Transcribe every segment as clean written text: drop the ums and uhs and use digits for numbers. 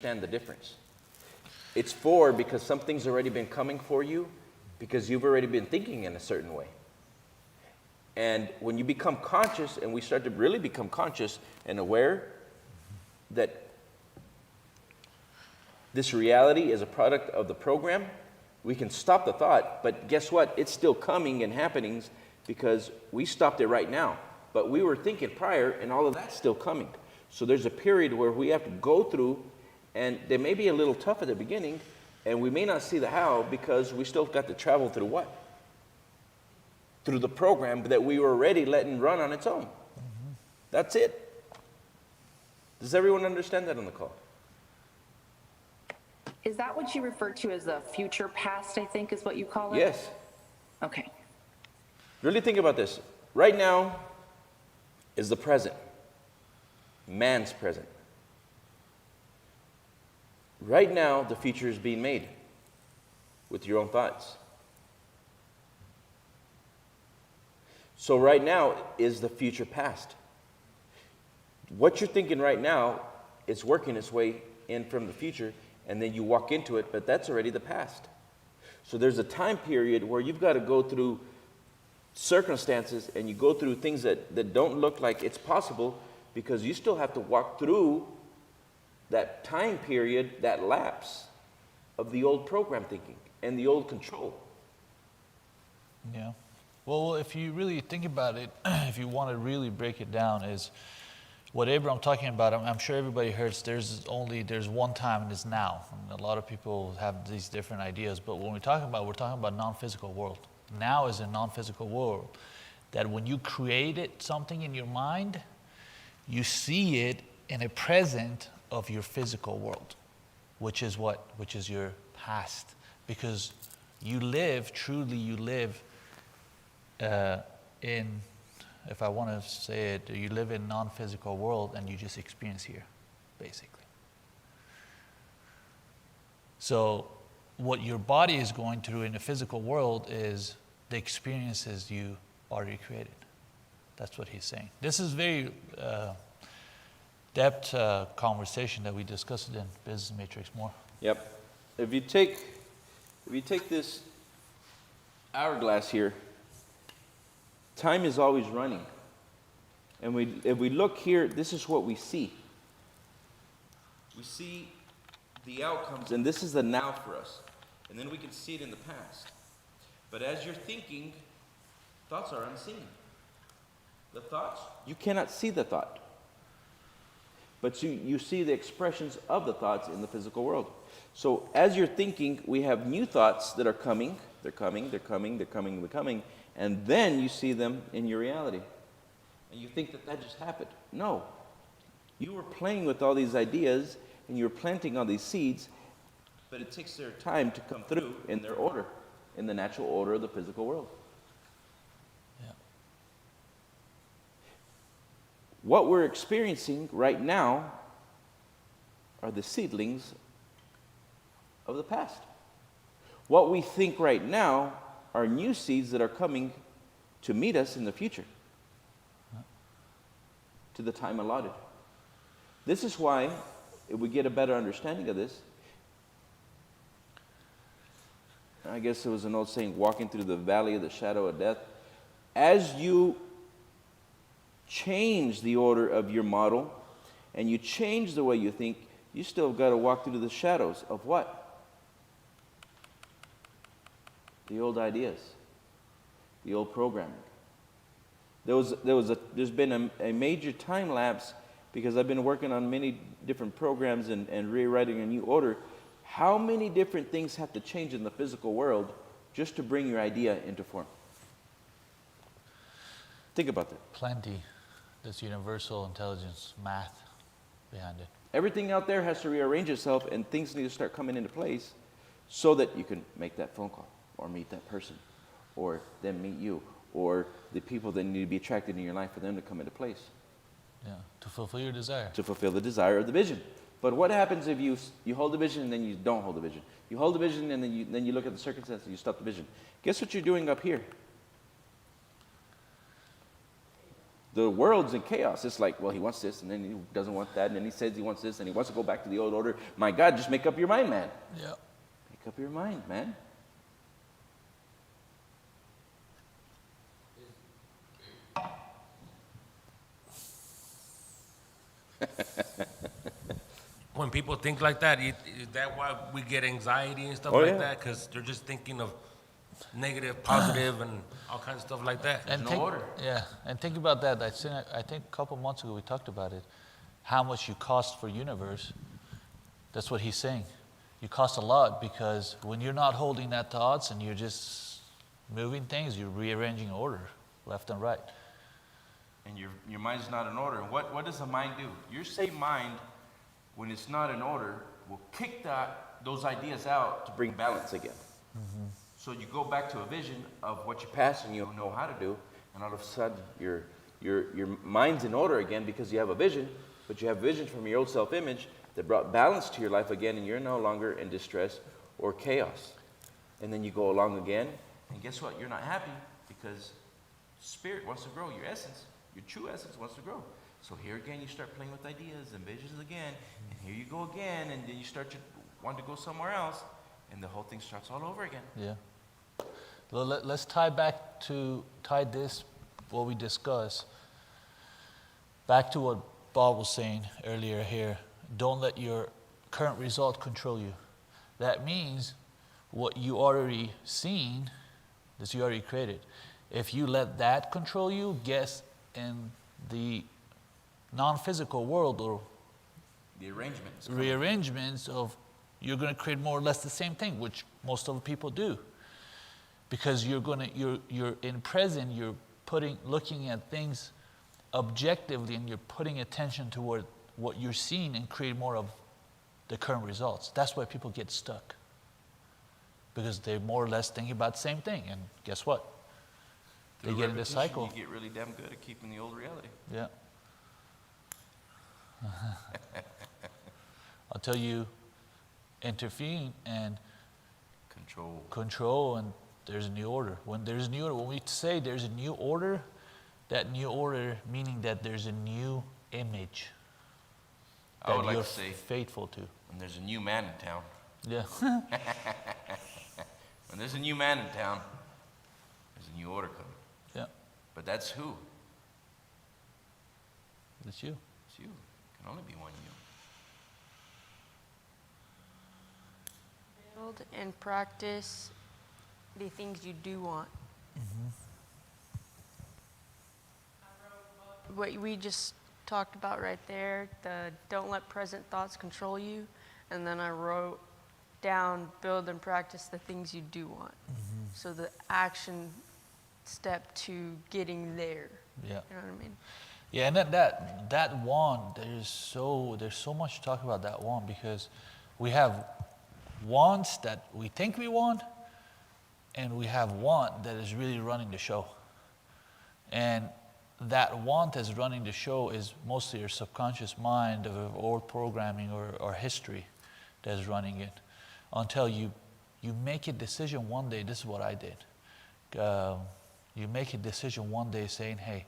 understand the difference. It's 4 because something's already been coming for you because you've already been thinking in a certain way. And when you become conscious, and we start to really become conscious and aware that this reality is a product of the program, we can stop the thought, but guess what? It's still coming and happening because we stopped it right now. But we were thinking prior, and all of that's still coming. So there's a period where we have to go through, and they may be a little tough at the beginning, and we may not see the how because we still got to travel through what? Through the program that we were already letting run on its own. Mm-hmm. That's it. Does everyone understand that on the call? Is that what you refer to as the future past, I think is what you call it? Yes. Okay. Really think about this. Right now is the present. Man's present. Right now, the future is being made with your own thoughts. So right now is the future past. What you're thinking right now is working its way in from the future, and then you walk into it, but that's already the past. So there's a time period where you've got to go through circumstances, and you go through things that don't look like it's possible because you still have to walk through that time period, that lapse of the old program thinking and the old control. Yeah. Well, if you really think about it, if you want to really break it down, is whatever I'm talking about, I'm sure everybody hears there's one time and it's now. And a lot of people have these different ideas, but when we're talking about non-physical world. Now is a non-physical world that when you created something in your mind, you see it in a present of your physical world, which is what? Which is your past. Because you live in, if I want to say it, you live in non-physical world and you just experience here, basically. So what your body is going through in the physical world is the experiences you already created. That's what he's saying. This is very depth conversation that we discussed in Business Matrix more. Yep. If you take this hourglass here, time is always running. And if we look here, this is what we see. We see the outcomes, and this is the now for us. And then we can see it in the past. But as you're thinking, thoughts are unseen. The thoughts, you cannot see the thought. But you see the expressions of the thoughts in the physical world. So as you're thinking, we have new thoughts that are coming. They're coming, they're coming, they're coming, they're coming. And then you see them in your reality. And you think that just happened. No. You were playing with all these ideas, and you were planting all these seeds, but it takes their time to come through in their order, in the natural order of the physical world. Yeah. What we're experiencing right now are the seedlings of the past. What we think right now are new seeds that are coming to meet us in the future, to the time allotted. This is why, if we get a better understanding of this, I guess there was an old saying, walking through the valley of the shadow of death. As you change the order of your model and you change the way you think, you still got to walk through the shadows of what? The old ideas, the old programming. There's been a major time lapse because I've been working on many different programs and rewriting a new order. How many different things have to change in the physical world just to bring your idea into form? Think about that. Plenty. There's universal intelligence, math behind it. Everything out there has to rearrange itself, and things need to start coming into place so that you can make that phone call or meet that person or them meet you or the people that need to be attracted in your life for them to come into place. Yeah, to fulfill your desire. To fulfill the desire of the vision. But what happens if you hold the vision and then you don't hold the vision? You hold the vision and then you look at the circumstances and you stop the vision. Guess what you're doing up here? the world's in chaos. It's like, well, he wants this, and then he doesn't want that, and then he says he wants this, and he wants to go back to the old order. My God, just make up your mind, man. Yeah. Make up your mind, man. When people think like that, is that why we get anxiety and stuff Oh, like yeah. that? Because they're just thinking of negative, positive, and all kinds of stuff like that. And no think, order. Yeah, and think about that. I think a couple months ago we talked about it. How much you cost for universe. That's what he's saying. You cost a lot because when you're not holding that thoughts and you're just moving things, you're rearranging order left and right. And your mind's not in order. And what does the mind do? Your same mind, when it's not in order, will kick those ideas out to bring balance again. Mm-hmm. So you go back to a vision of what you passed and you know how to do, and all of a sudden your mind's in order again because you have a vision, but you have visions from your old self-image that brought balance to your life again, and you're no longer in distress or chaos. And then you go along again, and guess what? You're not happy because spirit wants to grow. Your essence, your true essence wants to grow. So here again, you start playing with ideas and visions again, and here you go again, and then you start to want to go somewhere else, and the whole thing starts all over again. Yeah. Well, let's tie this, what we discussed, back to what Bob was saying earlier here. Don't let your current result control you. That means what you already seen, that you already created. If you let that control you, guess in the non-physical world or The arrangements. rearrangements of, you're going to create more or less the same thing, which most of the people do. Because you're in present, you're looking at things objectively, and you're putting attention toward what you're seeing and create more of the current results. That's why people get stuck. Because they're more or less thinking about the same thing, and guess what? They get in this cycle. You get really damn good at keeping the old reality. Yeah. Until you intervene and control, and there's a new order. When we say there's a new order, that new order meaning that there's a new image I would that like you're to say, faithful to. when there's a new man in town. Yeah. When there's a new man in town, there's a new order coming. Yeah. But that's who? That's you. It's you. It can only be one you. Build and practice the things you do want. What we just talked about right there, the don't let present thoughts control you, and then I wrote down build and practice the things you do want. So the action step to getting there. Yeah. You know what I mean? Yeah, and that wand, there's so much to talk about that wand, because we have wants that we think we want, and we have want that is really running the show. And that want that's running the show is mostly your subconscious mind of old programming or history that is running it. Until you make a decision one day, this is what I did. You make a decision one day saying, hey,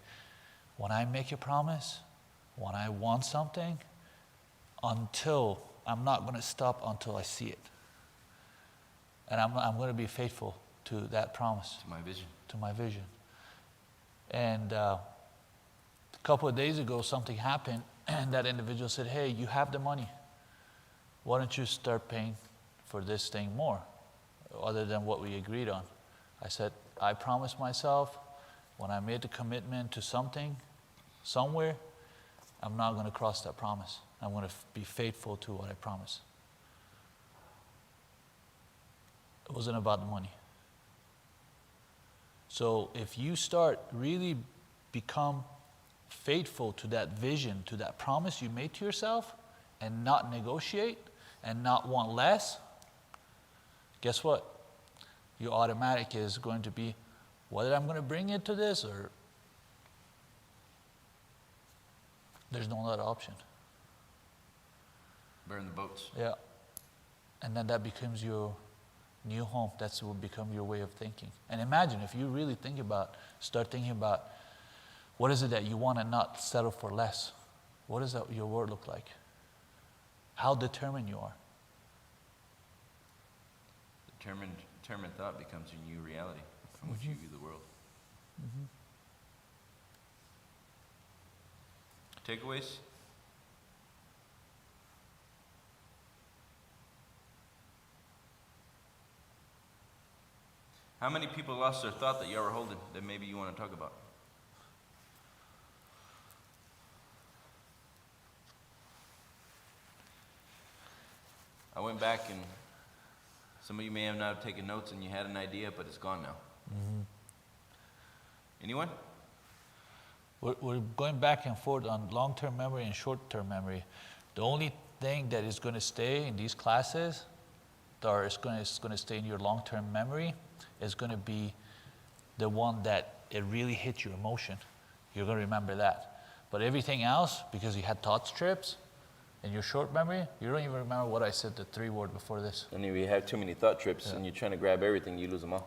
when I make a promise, when I want something, I'm not going to stop until I see it. And I'm going to be faithful to that promise. To my vision. To my vision. And a couple of days ago, something happened, and that individual said, hey, you have the money. Why don't you start paying for this thing more, other than what we agreed on? I said, I promised myself, when I made the commitment to something, somewhere, I'm not going to cross that promise. I'm going to be faithful to what I promised. It wasn't about the money. So if you start really become faithful to that vision, to that promise you made to yourself, and not negotiate and not want less, guess what? Your automatic is going to be, whether I'm going to bring it to this or there's no other option. Burn the boats. Yeah. And then that becomes your new home. That will become your way of thinking. And imagine if you really start thinking about, What is it that you want to not settle for less? What does your word look like? How determined you are. Determined thought becomes your new reality from which you view the world. Takeaways? How many people lost their thought that you were holding that maybe you want to talk about? I went back and some of you may have not taken notes and you had an idea, but it's gone now. Anyone? We're going back and forth on long-term memory and short-term memory. The only thing that is going to stay in these classes, or is going to stay in your long-term memory, is going to be the one that it really hits your emotion. You're going to remember that. But everything else, because you had thought strips in your short memory, you don't even remember what I said, the 3 word before this. And if you have too many thought trips and you're trying to grab everything, you lose them all.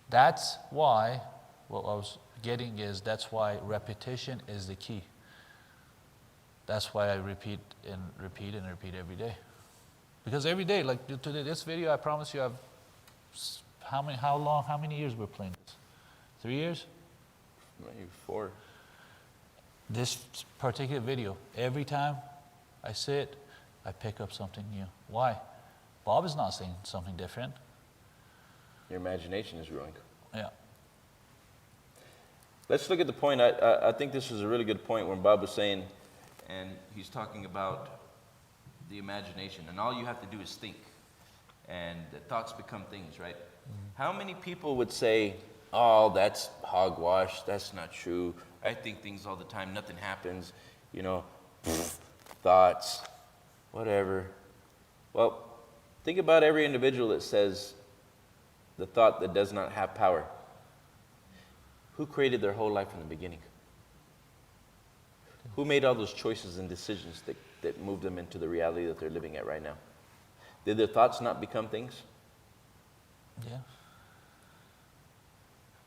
That's why, what I was getting is, that's why repetition is the key. That's why I repeat and repeat and repeat every day. Because every day, like today, this video, I promise you, how many years we're playing this? 3 years? Maybe 4. This particular video, every time I sit, I pick up something new. Why? Bob is not saying something different. Your imagination is growing. Yeah. Let's look at the point. I think this was a really good point when Bob was saying, and he's talking about the imagination, and all you have to do is think, and the thoughts become things, right? How many people would say, oh, that's hogwash, that's not true, I think things all the time, nothing happens, you know, thoughts, whatever. Well, think about every individual that says the thought that does not have power. Who created their whole life in the beginning? Who made all those choices and decisions that moved them into the reality that they're living at right now? Did their thoughts not become things? Yeah.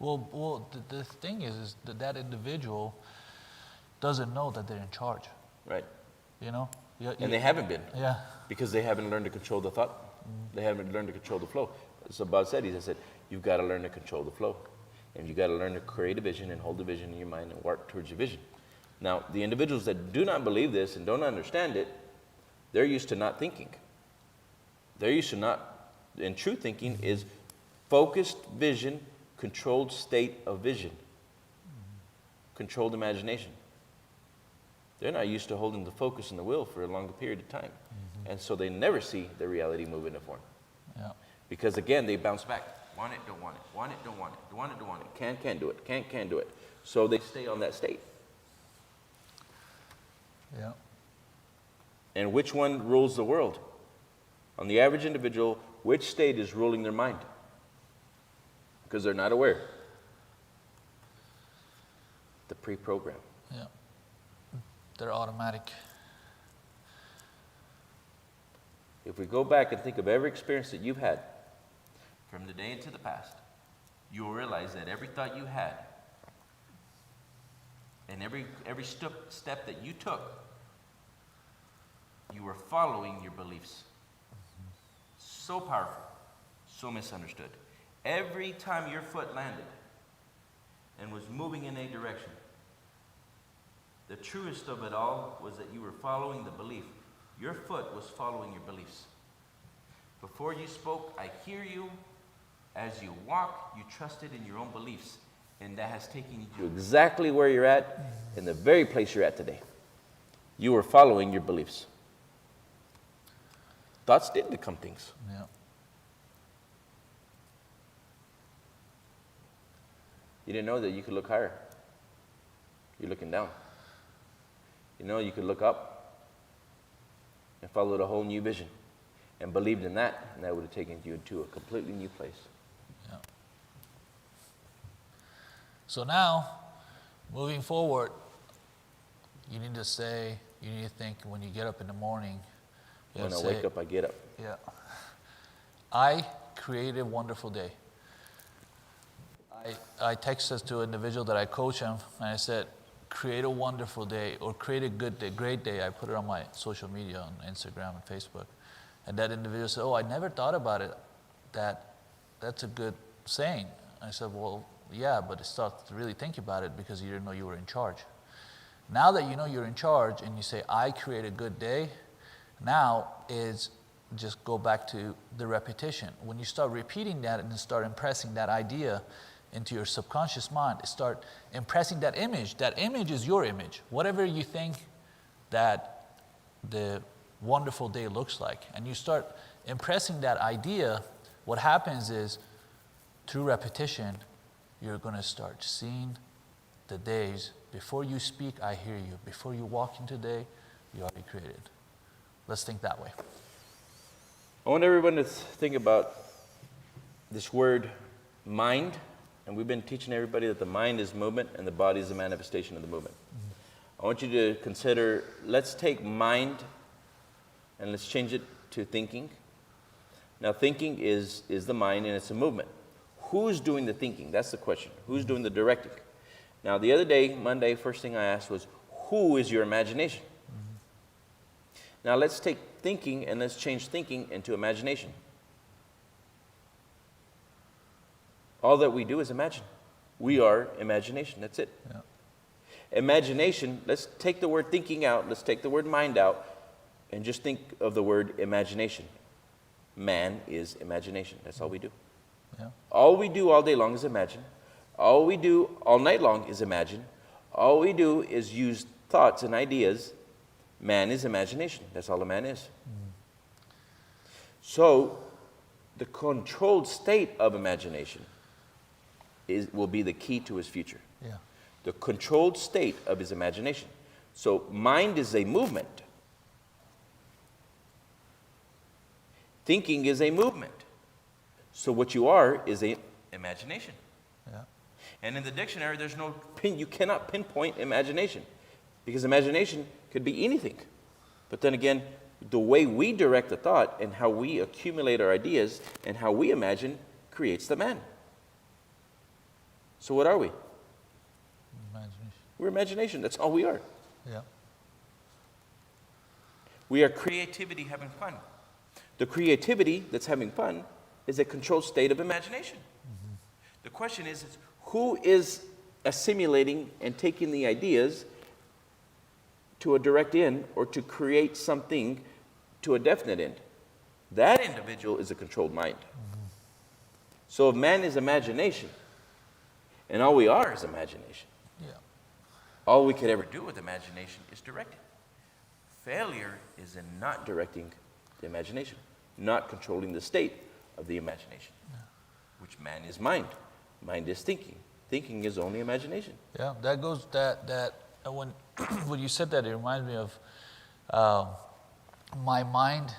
Well, the thing is that individual doesn't know that they're in charge. Right. You know? And they haven't been. Yeah. Because they haven't learned to control the thought. They haven't learned to control the flow. So Bob said, he said, you've got to learn to control the flow. And you've got to learn to create a vision and hold the vision in your mind and work towards your vision. Now, the individuals that do not believe this and don't understand it, they're used to not thinking. They're used to not, and true thinking is focused vision, controlled state of vision, controlled imagination. They're not used to holding the focus and the will for a longer period of time. And so they never see the reality move into form. Yeah. Because again, they bounce back. Want it, don't want it. Want it, don't want it. Want it, don't want it. Can't do it. Can't do it. So they stay on that state. Yeah. And which one rules the world? On the average individual, which state is ruling their mind? Because they're not aware. The pre-program. Yeah. They're automatic. If we go back and think of every experience that you've had, from the day into the past, you will realize that every thought you had, and every step that you took, you were following your beliefs. So powerful, so misunderstood. Every time your foot landed and was moving in a direction, the truest of it all was that you were following the belief. Your foot was following your beliefs. Before you spoke, I hear you. As you walk, you trusted in your own beliefs. And that has taken you exactly where you're at, in the very place you're at today. You were following your beliefs. Thoughts did become things. Yeah. You didn't know that you could look higher. You're looking down. You know you could look up and followed a whole new vision and believed in that, and that would have taken you into a completely new place. Yeah. So now, moving forward, you need to think when you get up in the morning. When I wake up, I get up. Yeah. I created a wonderful day. I texted to an individual that I coach him, and I said, create a wonderful day or create a good day, great day. I put it on my social media, on Instagram and Facebook. And that individual said, oh, I never thought about it. That's a good saying. I said, well, yeah, but start to really think about it because you didn't know you were in charge. Now that you know you're in charge and you say, I create a good day, now is just go back to the repetition. When you start repeating that and start impressing that idea into your subconscious mind, start impressing that image. That image is your image. Whatever you think that the wonderful day looks like, and you start impressing that idea, what happens is through repetition, you're going to start seeing the days. Before you speak, I hear you. Before you walk into the day, you already created. Let's think that way. I want everyone to think about this word mind, and we've been teaching everybody that the mind is movement and the body is a manifestation of the movement. I want you to consider, let's take mind and let's change it to thinking. Now thinking is the mind and it's a movement. Who's doing the thinking? That's the question. Who's doing the directing? Now the other day, Monday, first thing I asked was, who is your imagination? Now let's take thinking and let's change thinking into imagination. All that we do is imagine. We are imagination. That's it. Yeah. Imagination, let's take the word thinking out, let's take the word mind out, and just think of the word imagination. Man is imagination. That's all we do. Yeah. All we do all day long is imagine. All we do all night long is imagine. All we do is use thoughts and ideas. Man is imagination. That's all a man is. So, the controlled state of imagination will be the key to his future. Yeah. The controlled state of his imagination. So, mind is a movement. Thinking is a movement. So, what you are is a imagination. Yeah. And in the dictionary, there's no you cannot pinpoint imagination, because imagination could be anything. But then again, the way we direct the thought and how we accumulate our ideas and how we imagine creates the man. So what are we? Imagination. We're imagination. That's all we are. Yeah. We are creativity having fun. The creativity that's having fun is a controlled state of imagination. Mm-hmm. The question is who is assimilating and taking the ideas to a direct end or to create something to a definite end? That individual is a controlled mind. Mm-hmm. So if man is imagination, and all we are is imagination, Yeah. all we could ever do with imagination is direct it. Failure is in not directing the imagination, not controlling the state of the imagination, which man is mind. Mind is thinking. Thinking is only imagination. Yeah, that goes that when when you said that, it reminds me of my mind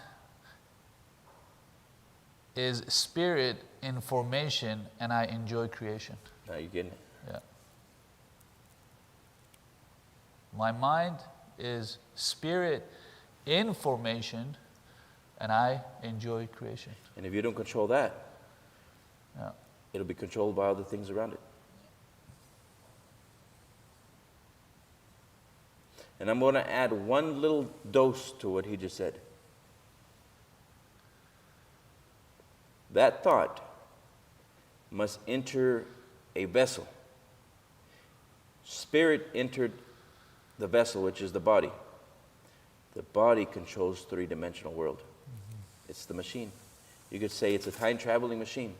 is spirit in formation, and I enjoy creation. Now you're getting it. Yeah. My mind is spirit in formation, and I enjoy creation. And if you don't control that, Yeah. it'll be controlled by other things around it. And I'm going to add one little dose to what he just said. That thought must enter a vessel. Spirit entered the vessel, which is the body. The body controls three-dimensional world. Mm-hmm. It's the machine. You could say it's a time-traveling machine.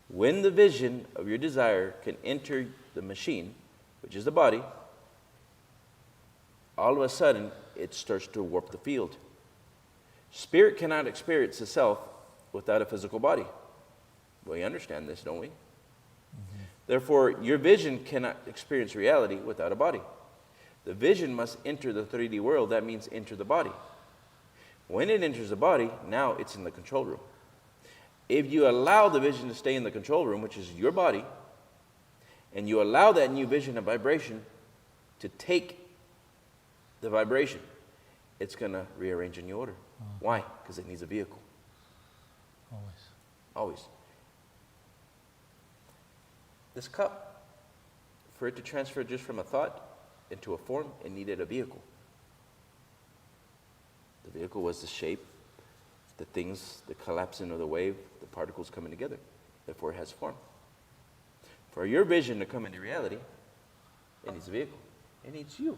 When the vision of your desire can enter the machine, which is the body, all of a sudden, it starts to warp the field. Spirit cannot experience itself without a physical body. We understand this, don't we? Mm-hmm. Therefore, your vision cannot experience reality without a body. The vision must enter the 3D world. That means enter the body. When it enters the body, now it's in the control room. If you allow the vision to stay in the control room, which is your body, and you allow that new vision of vibration to take the vibration, it's going to rearrange a new order. Why? Because it needs a vehicle. Always. Always. This cup, for it to transfer just from a thought into a form, it needed a vehicle. The vehicle was the shape, the things, the collapsing of the wave, the particles coming together. Therefore, it has form. For your vision to come into reality, it needs a vehicle. It needs you.